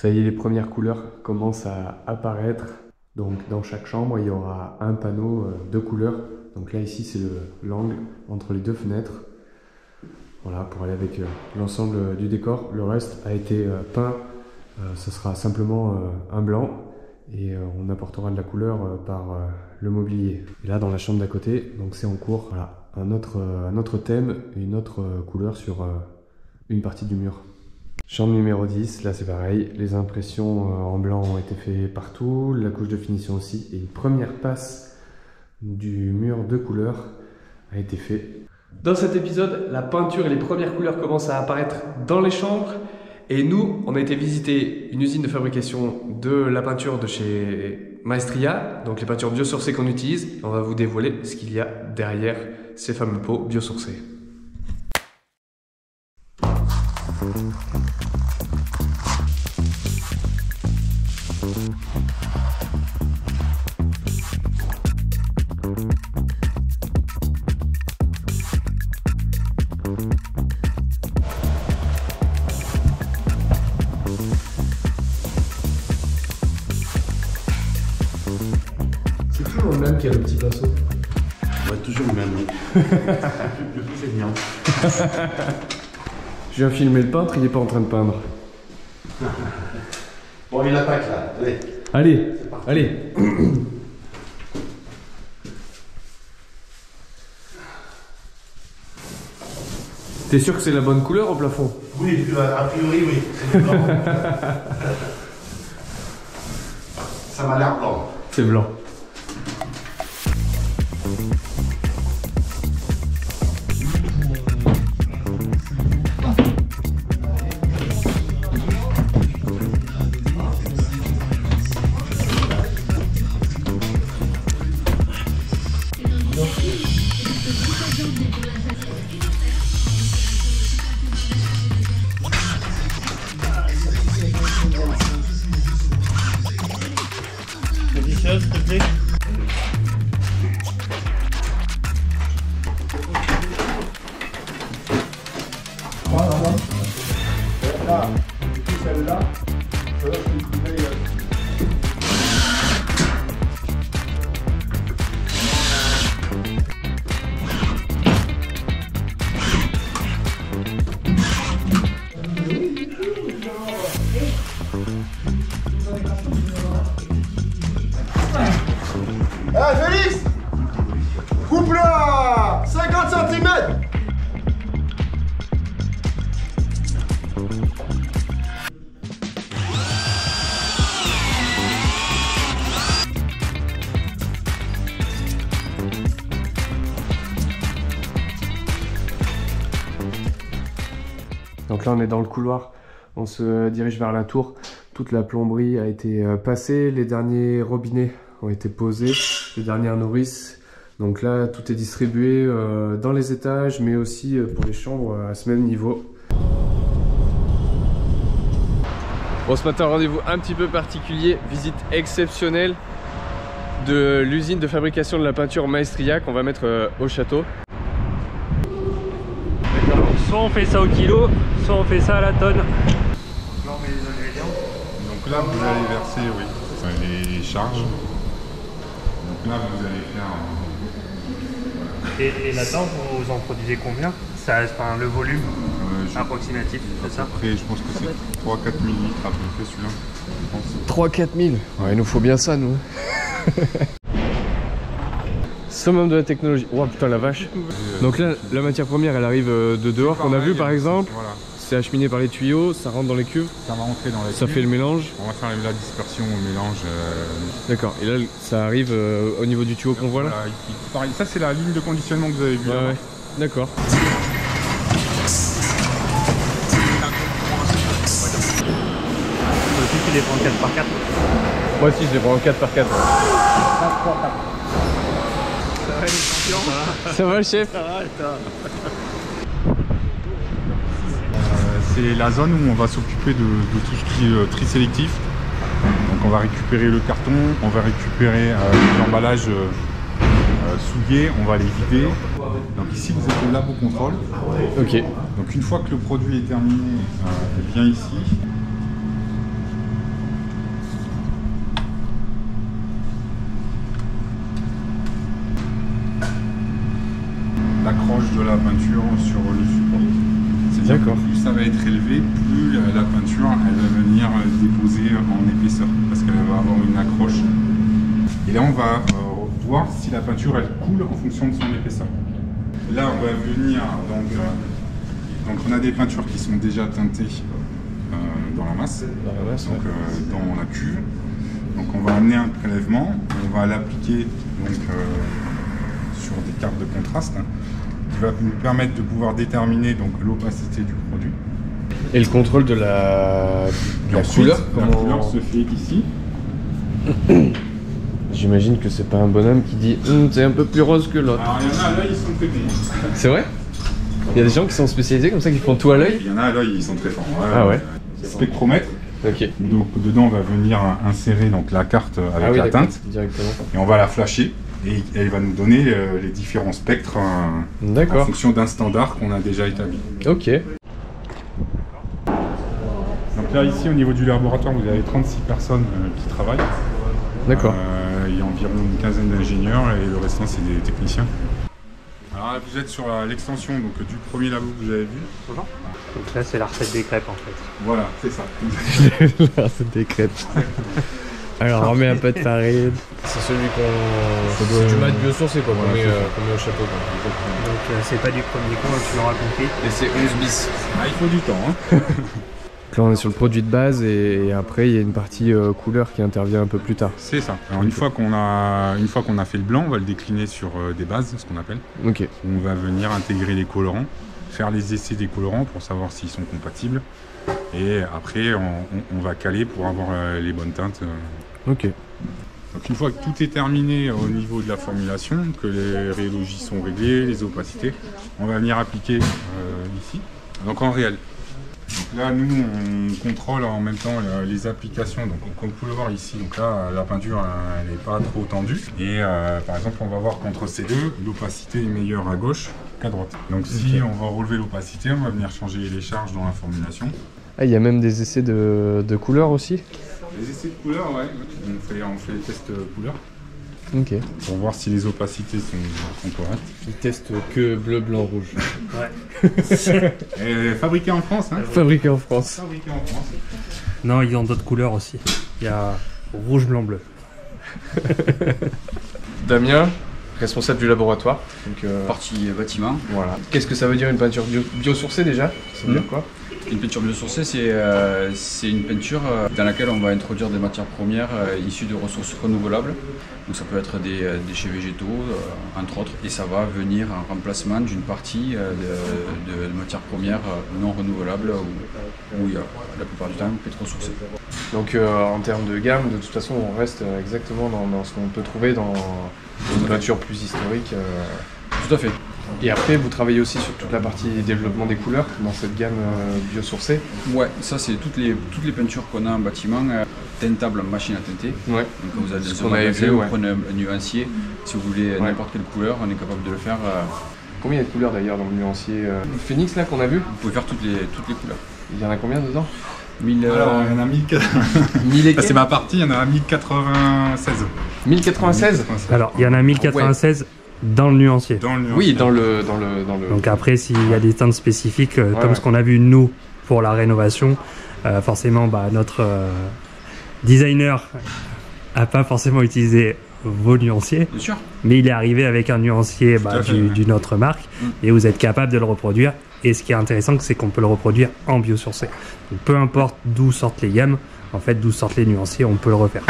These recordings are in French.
Ça y est, les premières couleurs commencent à apparaître. Donc dans chaque chambre, il y aura un panneau de couleurs. Donc là ici, c'est l'angle entre les deux fenêtres. Voilà, pour aller avec l'ensemble du décor. Le reste a été peint. Ce sera simplement un blanc. Et on apportera de la couleur par le mobilier. Et là, dans la chambre d'à côté, donc c'est en cours. Voilà, un autre thème, une autre couleur sur une partie du mur. Chambre numéro 10, là c'est pareil, les impressions en blanc ont été faites partout, la couche de finition aussi, et une première passe du mur de couleur a été faite. Dans cet épisode, la peinture et les premières couleurs commencent à apparaître dans les chambres, et nous, on a été visiter une usine de fabrication de la peinture de chez Maestria, donc les peintures biosourcées qu'on utilise. On va vous dévoiler ce qu'il y a derrière ces fameux pots biosourcés. C'est toujours le même qui a le petit pinceau. Ouais, toujours le même, oui. C'est bien. Je viens filmer le peintre, il n'est pas en train de peindre. Bon, il attaque là, allez. Allez, allez. T'es sûr que c'est la bonne couleur au plafond? Oui, a priori, oui. C'est blanc. Ça m'a l'air blanc. C'est blanc. S'il te plaît. Là, celle-là, je vais trouver. Ah, Félix! Coupe-la! 50 cm! Donc là on est dans le couloir, on se dirige vers la tour. Toute la plomberie a été passée, les derniers robinets ont été posés, les dernières nourrices. Donc là tout est distribué dans les étages, mais aussi pour les chambres à ce même niveau. Bon, ce matin rendez-vous un petit peu particulier, visite exceptionnelle de l'usine de fabrication de la peinture Maestria qu'on va mettre au château. Soit on fait ça au kilo, soit on fait ça à la tonne. Donc là, vous allez verser, oui, enfin, les charges. Donc là, vous allez faire... Et là-dedans, vous en produisez combien? Ça, enfin, le volume approximatif, c'est ça? Après, je pense que c'est 3-4 000 litres à peu près celui-là, je pense. 3-4 000. Ouais, il nous faut bien ça, nous. Summum de la technologie. Oh putain, la vache. Donc là, la matière première, elle arrive de dehors, qu'on a vu par exemple. Voilà. C'est acheminé par les tuyaux, ça rentre dans les cuves. Ça va rentrer dans la Ça cuve. fait le mélange. On va faire la dispersion au mélange. D'accord. Et là, ça arrive au niveau du tuyau qu'on voit là. Voilà, ici. Pareil, ça c'est la ligne de conditionnement que vous avez vue. Ouais, là. ouais. D'accord. Aussi, tu les prends 4x4. Moi aussi, je les prends en 4x4. Ça va les champions? Ça va, le chef? Ça va, C'est la zone où on va s'occuper de tout ce qui est tri sélectif. Donc on va récupérer le carton, on va récupérer les emballages souillés, on va les vider. Donc ici vous êtes au labo contrôle. Ok. Donc une fois que le produit est terminé, il vient ici. la peinture sur le support. C'est-à-dire que plus ça va être élevé, plus la peinture elle va venir déposer en épaisseur parce qu'elle va avoir une accroche. Et là on va voir si la peinture elle coule en fonction de son épaisseur. Là on va venir donc on a des peintures qui sont déjà teintées dans la masse, donc dans la cuve. Donc on va amener un prélèvement, on va l'appliquer sur des cartes de contraste qui va nous permettre de pouvoir déterminer donc l'opacité du produit. Et le contrôle de la couleur, la couleur se fait ici. J'imagine que c'est pas un bonhomme qui dit c'est un peu plus rose que l'autre. Alors il y en a là, ils sont très bons. C'est vrai? Il y a des gens qui sont spécialisés comme ça, qui font tout à l'œil? Il y en a là, ils sont très forts. Ah ouais. Spectromètre. Ok. Donc dedans on va venir insérer donc la carte avec la teinte directement. Et on va la flasher et elle va nous donner les différents spectres en fonction d'un standard qu'on a déjà établi. Ok. Donc là ici au niveau du laboratoire vous avez 36 personnes qui travaillent. D'accord. Il y a environ une quinzaine d'ingénieurs et le restant c'est des techniciens. Alors là, vous êtes sur l'extension du premier labo que vous avez vu. Donc là c'est la recette des crêpes en fait. Voilà, c'est ça. La recette des crêpes. Alors on remet un peu de farine. C'est celui qu'on... C'est du mat biosourcé quoi, qu'on met au chapeau. Donc c'est pas du premier coup, tu l'auras compris. Et c'est 11 bis. Ah, il faut du temps. Hein. Là on est sur le produit de base et après il y a une partie couleur qui intervient un peu plus tard. C'est ça. Alors une fois qu'on a fait le blanc, on va le décliner sur des bases, ce qu'on appelle. Ok. On va venir intégrer les colorants, faire les essais des colorants pour savoir s'ils sont compatibles. Et après on va caler pour avoir les bonnes teintes. Ok. Donc une fois que tout est terminé au niveau de la formulation, que les rhéologies sont réglées, les opacités, on va venir appliquer ici, donc en réel. Donc là, nous, on contrôle en même temps les applications. Donc, comme vous pouvez le voir ici, donc là, la peinture, elle n'est pas trop tendue. Et par exemple, on va voir qu'entre ces deux, l'opacité est meilleure à gauche qu'à droite. Donc, si on va relever l'opacité, on va venir changer les charges dans la formulation. Ah, il y a même des essais de couleurs aussi? Les essais de couleurs, ouais. On fait les tests couleurs. Ok. Pour voir si les opacités sont correctes. Ils testent que bleu, blanc, rouge. Ouais. Et fabriqué en France, hein. Fabriqué en France. Fabriqué en France. Non, ils ont d'autres couleurs aussi. Il y a rouge, blanc, bleu. Damien, responsable du laboratoire. Donc, Partie bâtiment. Voilà. Qu'est-ce que ça veut dire une peinture biosourcée déjà? Ça veut dire quoi? Une peinture biosourcée, c'est une peinture dans laquelle on va introduire des matières premières issues de ressources renouvelables. Donc ça peut être des déchets végétaux, entre autres, et ça va venir en remplacement d'une partie de matières premières non renouvelables où il y a la plupart du temps pétro-sourcées. Donc en termes de gamme, de toute façon, on reste exactement dans ce qu'on peut trouver dans une peinture plus historique. Tout à fait. Et après, vous travaillez aussi sur toute la partie développement des couleurs dans cette gamme biosourcée? Ouais, ça c'est toutes les peintures qu'on a en bâtiment, teintables en machine à teinter. Ouais. Donc vous allez Ce dans qu'on un avait magasin, fait, vous ouais. prenez un nuancier. Si vous voulez n'importe quelle couleur, on est capable de le faire. Combien il y a de couleurs d'ailleurs dans le nuancier Phoenix là qu'on a vu? Vous pouvez faire toutes les couleurs. Il y en a combien dedans? 1000, Alors, il y en a 1000 c'est ma partie, il y en a 1096. 1096? Alors, il y en a 1096 dans le nuancier. Dans le Oui, dans le... Donc après, s'il y a des teintes spécifiques, comme ouais. ce qu'on a vu nous pour la rénovation, forcément notre designer n'a pas forcément utilisé vos nuanciers, Bien sûr. mais il est arrivé avec un nuancier d'une autre marque et vous êtes capable de le reproduire. Et ce qui est intéressant, c'est qu'on peut le reproduire en biosourcé. Donc peu importe d'où sortent les gammes, en fait d'où sortent les nuanciers, on peut le refaire.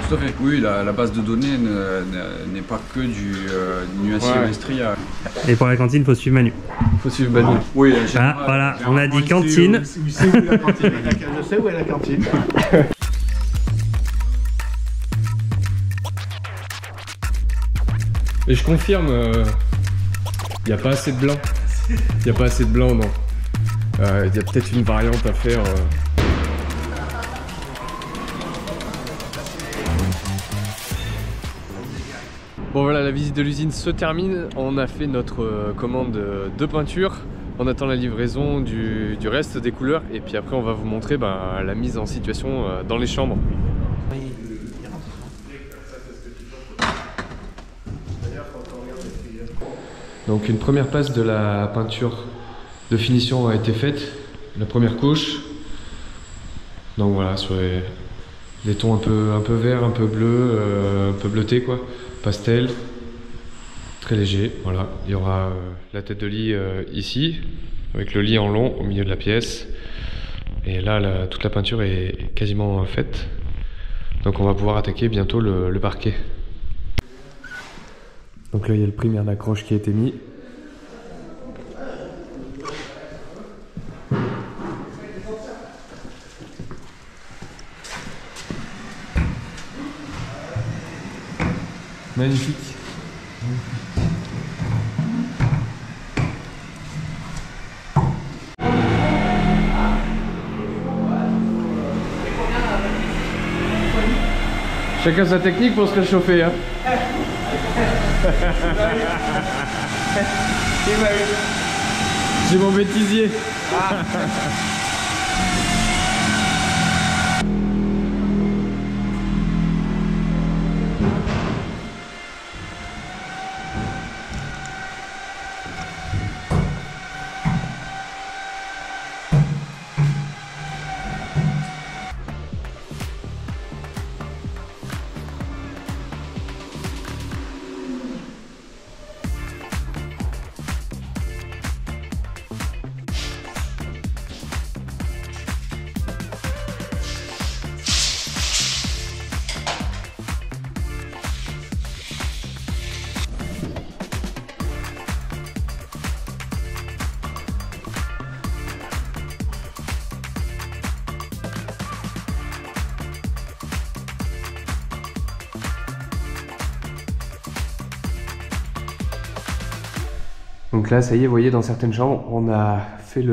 Tout à fait. Oui, la base de données n'est pas que du nuancier Ouais. Vestria. Et pour la cantine, il faut suivre Manu. Faut suivre Manu. Oui, Ah, voilà, on a dit cantine. Où c'est où la cantine Je sais où est la cantine. Et je confirme, il n'y a pas assez de blanc. Il n'y a pas assez de blanc, non. Il y a peut-être une variante à faire. Bon voilà, la visite de l'usine se termine. On a fait notre commande de peinture. On attend la livraison du reste des couleurs. Et puis après, on va vous montrer la mise en situation dans les chambres. Donc une première passe de la peinture de finition a été faite, la première couche. Donc voilà, sur des tons un peu vert, un peu bleu, un peu bleuté quoi, pastel, très léger. Voilà, il y aura la tête de lit ici, avec le lit en long au milieu de la pièce. Et là, toute la peinture est quasiment faite. Donc on va pouvoir attaquer bientôt le parquet. Donc là il y a le primaire d'accroche qui a été mis. Magnifique. Chacun sa technique pour se réchauffer, hein. J'ai mon bêtisier. Donc là, ça y est, vous voyez, dans certaines chambres, on a fait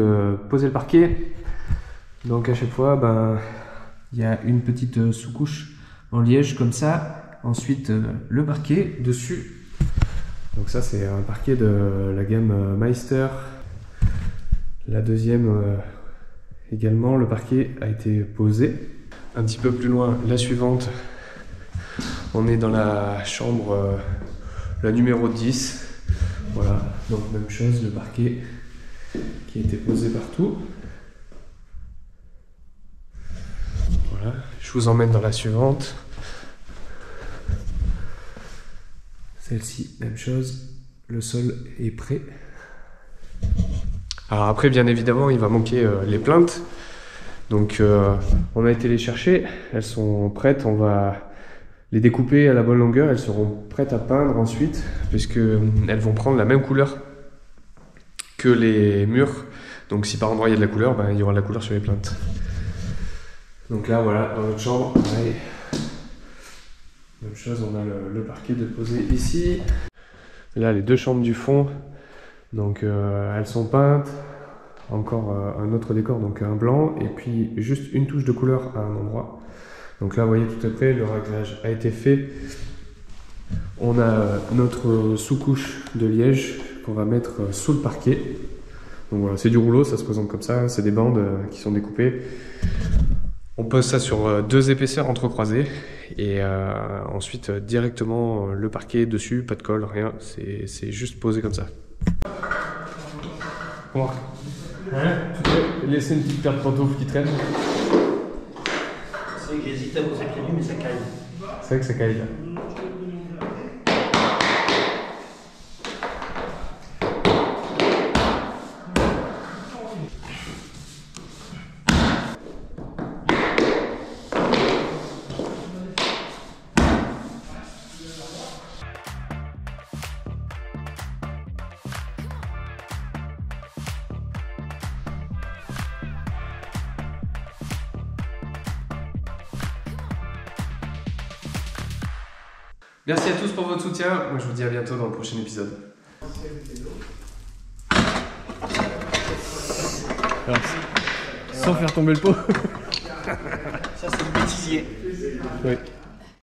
poser le parquet. Donc à chaque fois, ben, il y a une petite sous-couche en liège comme ça. Ensuite, le parquet dessus. Donc ça, c'est un parquet de la gamme Meister. La deuxième également, le parquet a été posé. Un petit peu plus loin, la suivante, on est dans la chambre, la numéro 10. Voilà, donc même chose, le parquet qui a été posé partout. Voilà, je vous emmène dans la suivante. Celle-ci, même chose, le sol est prêt. Alors après, bien évidemment, il va manquer les plinthes. Donc on a été les chercher, elles sont prêtes, on va les découper à la bonne longueur, elles seront prêtes à peindre ensuite, puisque elles vont prendre la même couleur que les murs. Donc si par endroit il y a de la couleur, ben, il y aura de la couleur sur les plinthes. Donc là voilà, dans notre chambre, pareil. Même chose, on a le parquet de poser ici. Là les deux chambres du fond, donc elles sont peintes. Encore un autre décor, donc un blanc, et puis juste une touche de couleur à un endroit. Donc là, vous voyez, tout est prêt, le réglage a été fait. On a notre sous-couche de liège qu'on va mettre sous le parquet. Donc voilà, c'est du rouleau, ça se présente comme ça, c'est des bandes qui sont découpées. On pose ça sur deux épaisseurs entrecroisées, et ensuite directement le parquet dessus, pas de colle, rien, c'est juste posé comme ça. Bon. Hein? Tu peux laisser une petite paire de pantoufles qui traîne? C'est vrai que j'hésite à poser pieds nus, mais ça caille. C'est vrai que ça caille là. Merci à tous pour votre soutien. Moi, je vous dis à bientôt dans le prochain épisode. Alors, sans faire tomber le pot. Ça, c'est le bêtisier. Oui.